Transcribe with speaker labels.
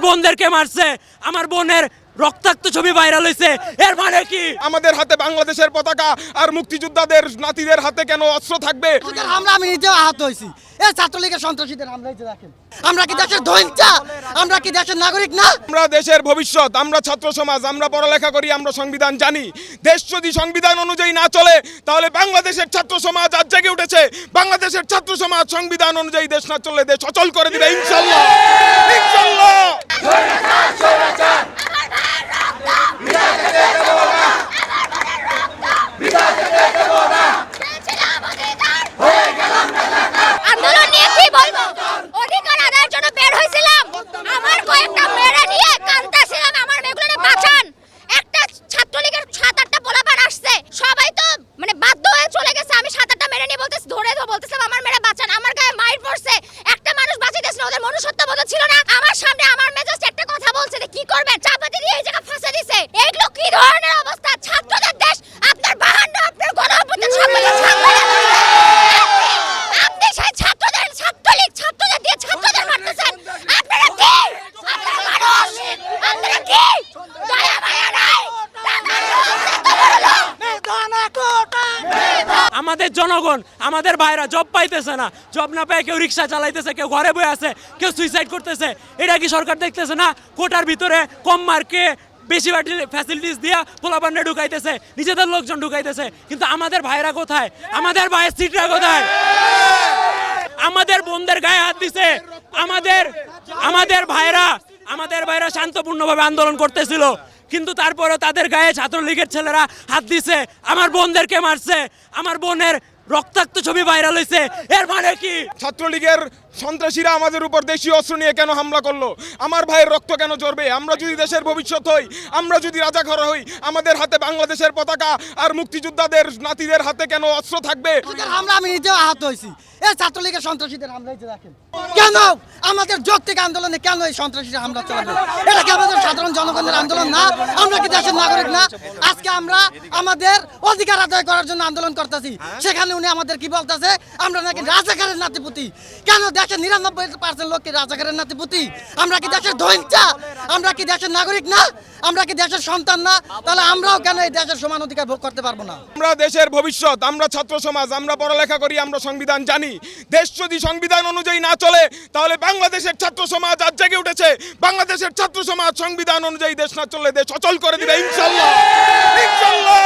Speaker 1: বোনদেরকে মারছে, আমার বোনের রক্তাক্ত ছবি ভাইরাল হয়েছে। এর মানে কি?
Speaker 2: আমাদের হাতে বাংলাদেশের পতাকা আর মুক্তিযোদ্ধাদের নাতিদের হাতে কেন অস্ত্র থাকবে?
Speaker 3: আমি নিজেও আহত হয়েছি এই ছাত্রলীগের সন্ত্রাসীদের হামলায়। দেখেন আমরা কি দেশের ধৈর্যা, আমরা কি দেশের নাগরিক না?
Speaker 2: আমরা দেশের ভবিষ্যৎ, আমরা ছাত্র সমাজ, আমরা পড়ালেখা করি, আমরা সংবিধান জানি। দেশ যদি সংবিধান অনুযায়ী না চলে তাহলে বাংলাদেশের ছাত্র সমাজ আজ জেগে উঠেছে। বাংলাদেশের ছাত্র সমাজ সংবিধান অনুযায়ী দেশ না চললে দেশ অচল করে দিবে ইনশাআল্লাহ, ইনশাআল্লাহ।
Speaker 4: আন্দোলন নিয়ে কি বলবো? অধিকার আদায়ের জন্য বের হয়েছিলাম। আমার কয়েকটা মেয়েরা নিয়ে কাঁদতেছিলাম, আমার মেয়েগুলো বাঁচান। একটা ছাত্রলীগের 7-8টা পোলাপান আসছে, সবাই তো মানে বাধ্য হয়ে চলে গেছে। আমি 7-8টা মেয়েরা নিয়ে বলতেছিলাম আমার মেয়েরা বাঁচান। আমার গায়ে মাইর পড়ছে, একটা মানুষ বাঁচাইতেছিল, ওদের মনুষ্যত্ববোধ ছিল না। আমার সামনে আমার মেয়ে জাস্ট একটা কথা বলছে যে কি করবেন, চাপাতি দিয়ে এই জায়গা ফাঁসে দিছে। এইগুলো কি ধরনের অবস্থা? ছাত্রদের দেশ, আপনার 52 আপনার গণঅভ্যুত্থান ছাত্রদের আপনি সেই ছাত্রদের ছাত্রলীগ ছাত্রদের দিয়ে ছাত্রদের মারতেছেন। আপনারা কি? আপনারা মানুষ? আপনারা কি? দয়া মায়া নাই?
Speaker 1: আমাদের জনগণ, আমাদের ভাইরা জব পাইতেছে না, জব না পেয়ে কেউ রিক্সা চালাইতেছে, কেউ ঘরে বসে আছে, কেউ সুইসাইড করতেছে। এটা কি সরকার দেখতেছে না? কোটার ভিতরে কম মার্কে বেশি ফ্যাসিলিটিস দিয়া পোলাপান্ডে ঢুকাইতেছে, নিজেদের লোকজন ঢুকাইতেছে। কিন্তু আমাদের ভাইরা কোথায়? আমাদের ভাইয়ের সিটরা কোথায়? আমাদের বোনদের গায়ে হাত দিছে। আমাদের ভাইরা শান্তপূর্ণভাবে আন্দোলন করতেছিল, কিন্তু তারপরে তাদের গায়ে ছাত্রলীগের ছেলেরা হাত দিছে, আমার বোনদেরকে মারছে, আমার বোনের রক্তাক্ত ছবি ভাইরাল হয়েছে। এর মানে কি?
Speaker 2: ছাত্রলীগের সন্ত্রাসীরা আমাদের উপর দেশীয় অস্ত্র নিয়ে কেন হামলা করলো? আমার ভাইয়ের রক্ত কেন ঝরবে? আমরা যদি দেশের ভবিষ্যৎ হই, আমরা যদি রাজাঘর হই, আমাদের হাতে বাংলাদেশের পতাকা আর মুক্তিযোদ্ধাদের নাতিদের হাতে কেন অস্ত্র থাকবে?
Speaker 3: আমি নিজেও আহত হয়েছি এই ছাত্রলীগের সন্ত্রাসীদের হামলায়। দেখেন কেন আমাদের যৌক্তিক আন্দোলনে কেন এই সন্ত্রাসীরা হামলা চালাবে? এটা কি আমাদের সাধারণ জনগণের আন্দোলন না? আমরা কি দেশের নাগরিক না? আজকে আমরা আমাদের অধিকার আদায় করার জন্য আন্দোলন করতেছি, সেখানে উনি আমাদের কি বলতেছে আমরা নাকি রাজাকারের নাতিপুতি। কেন দেশের 99% লোক কি রাজাকারের নাতিপুতি? আমরা কি দেশের ধৈর্যা, আমরা কি দেশের নাগরিক না? আমরা কি দেশের সন্তান না? তাহলে আমরাও কেন এই দেশের সমান অধিকার ভোগ করতে পারবো না?
Speaker 2: আমরা দেশের ভবিষ্যৎ, আমরা ছাত্র সমাজ, আমরা পড়ালেখা করি, আমরা সংবিধান জানি। দেশ যদি সংবিধান অনুযায়ী না চলে তাহলে বাংলাদেশের ছাত্র সমাজ আজ জেগে উঠেছে। বাংলাদেশের ছাত্র সমাজ সংবিধান অনুযায়ী দেশ না চললে দেশ অচল করে দিবে ইনশাআল্লাহ, ইনশাআল্লাহ।